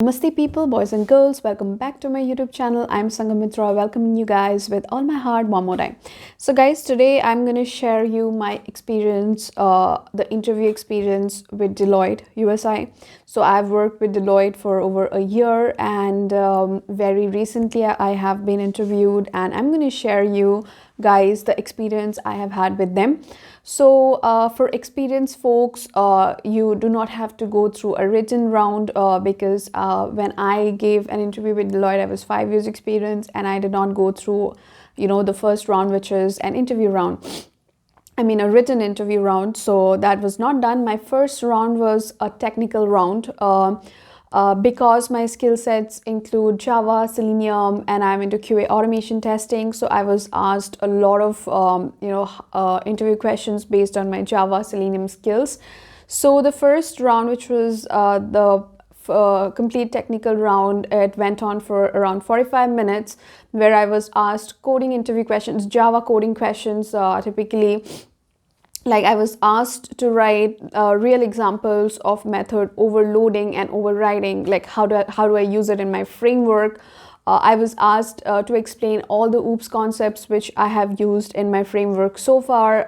Namaste people, boys and girls, welcome back to my YouTube channel. I'm Sangamitra, welcoming you guys with all my heart one more time. So guys, today I'm going to share you my experience, the interview experience with Deloitte USA. So I've worked with Deloitte for over a year, and very recently I have been interviewed, and I'm going to share you guys the experience I have had with them. So for experienced folks, you do not have to go through a written round because when I gave an interview with Deloitte, I was 5 years experience, and I did not go through, the first round, which is an interview round. I mean, a written interview round. So that was not done. My first round was a technical round. Because my skill sets include Java, Selenium, and I'm into QA automation testing. So I was asked a lot of, interview questions based on my Java, Selenium skills. So the first round, which was the complete technical round, it went on for around 45 minutes, where I was asked coding interview questions, Java coding questions, typically. Like, I was asked to write real examples of method overloading and overriding, like how do I use it in my framework. I was asked to explain all the OOPS concepts which I have used in my framework so far.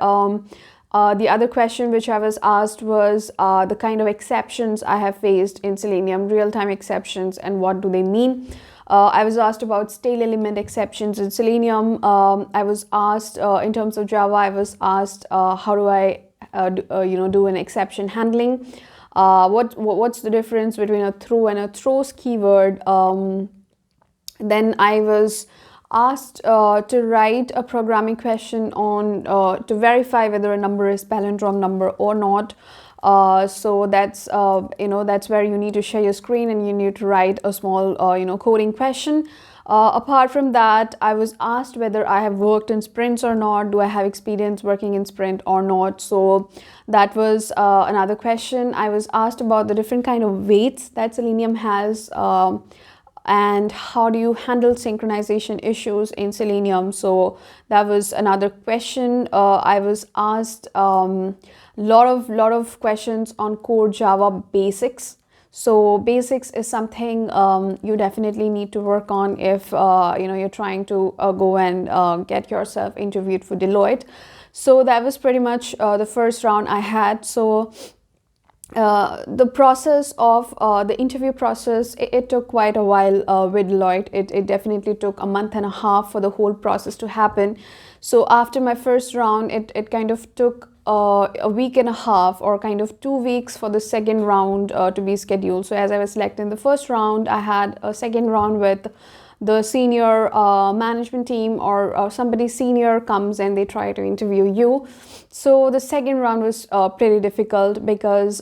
The other question which I was asked was the kind of exceptions I have faced in Selenium, real-time exceptions, and what do they mean. I was asked about stale element exceptions in Selenium. I was asked in terms of Java, I was asked how do I do an exception handling. What's the difference between a throw and a throws keyword. Then I was asked to write a programming question on to verify whether a number is palindrome number or not. So that's that's where you need to share your screen and you need to write a small coding question. Apart from that, I was asked whether I have worked in sprints or not. Do I have experience working in sprint or not? So that was another question. I was asked about the different kind of weights that Selenium has, and how do you handle synchronization issues in Selenium. So that was another question. I was asked lot of questions on core Java basics. So basics is something you definitely need to work on if you're trying to go and get yourself interviewed for Deloitte. So that was pretty much the first round I had. So the process of the interview process, it took quite a while with Deloitte. It definitely took a month and a half for the whole process to happen. So after my first round, it kind of took a week and a half, or kind of 2 weeks, for the second round to be scheduled. So as I was selected in the first round, I had a second round with the senior management team, or somebody senior comes and they try to interview you. So the second round was pretty difficult because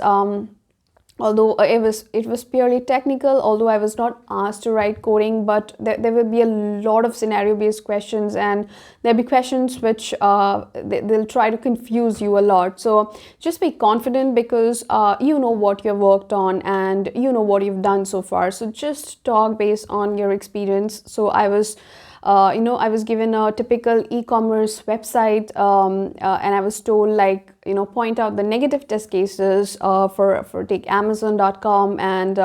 although it was purely technical, although I was not asked to write coding, but there will be a lot of scenario based questions, and there'll be questions which they'll try to confuse you a lot. So just be confident, because you know what you've worked on and you know what you've done so far. So just talk based on your experience. So I was I was given a typical e-commerce website, and I was told, like, point out the negative test cases for take Amazon.com, and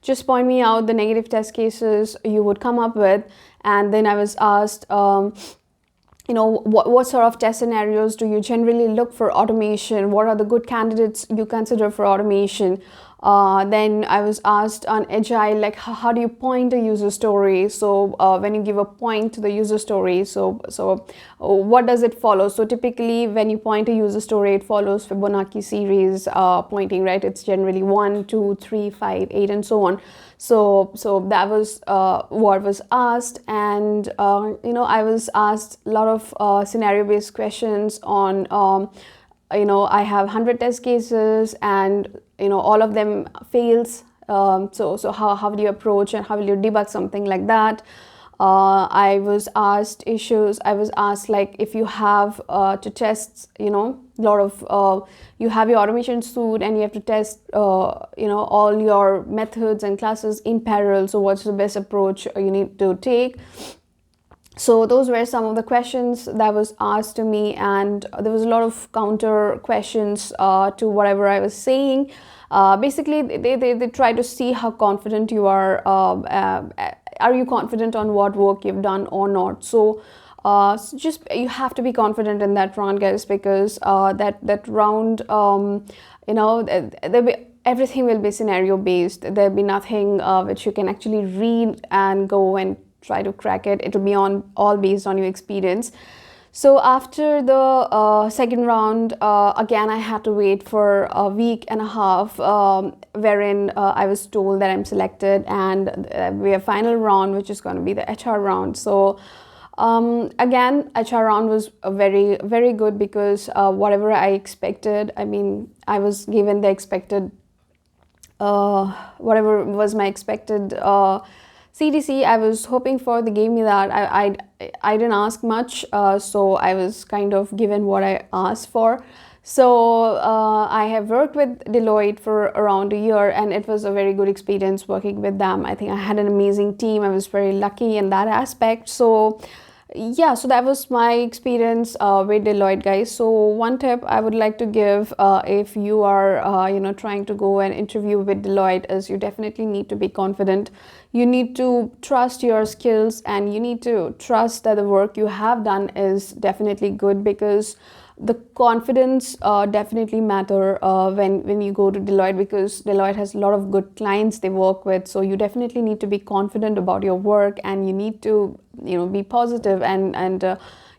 just point me out the negative test cases you would come up with. And then I was asked, what sort of test scenarios do you generally look for automation? What are the good candidates you consider for automation? Then I was asked on Agile, like, how do you point a user story? So when you give a point to the user story, so what does it follow? So typically when you point a user story, it follows Fibonacci series pointing, right? It's generally 1, 2, 3, 5, 8, and so on. So that was what was asked. And I was asked a lot of scenario based questions on I have 100 test cases, and all of them fails. So how do you approach and how will you debug something like that? I was asked issues. I was asked, like, if you have to test, lot of you have your automation suite and you have to test all your methods and classes in parallel. So what's the best approach you need to take? So those were some of the questions that was asked to me, and there was a lot of counter questions to whatever I was saying. Basically they try to see how confident you are you confident on what work you've done or not. So just you have to be confident in that round, guys, because that round, there'll be, everything will be scenario based. There'll be nothing which you can actually read and go and try to crack it. It'll be on all based on your experience. So after the second round, again I had to wait for a week and a half, wherein I was told that I'm selected, and we have final round, which is going to be the HR round. So again, HR round was very, very good, because whatever I expected, I mean, I was given the expected, whatever was my expected CTC I was hoping for. They gave me that. I didn't ask much, so I was kind of given what I asked for. So I have worked with Deloitte for around a year, and it was a very good experience working with them. I think I had an amazing team. I was very lucky in that aspect. So yeah, so that was my experience with Deloitte, guys. So one tip I would like to give, if you are trying to go and interview with Deloitte, is you definitely need to be confident. You need to trust your skills, and you need to trust that the work you have done is definitely good, because the confidence definitely matter when you go to Deloitte, because Deloitte has a lot of good clients they work with. So you definitely need to be confident about your work, and you need to be positive, and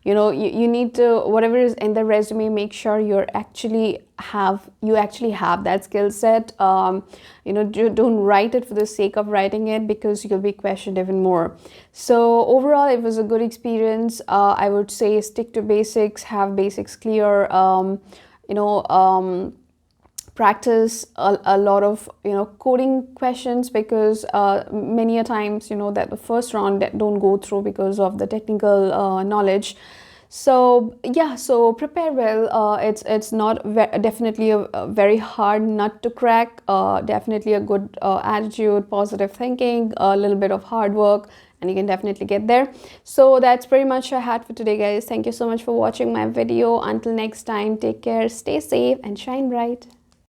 you need to, whatever is in the resume, make sure you actually have that skill set. Don't write it for the sake of writing it, because you'll be questioned even more. So overall, it was a good experience. I would say stick to basics, have basics clear, practice a lot of coding questions, because many a times that the first round that don't go through because of the technical knowledge. So yeah, so prepare well. It's not definitely a very hard nut to crack. Definitely a good attitude, positive thinking, a little bit of hard work, and you can definitely get there. So that's pretty much I had for today, guys. Thank you so much for watching my video. Until next time, take care, stay safe, and shine bright.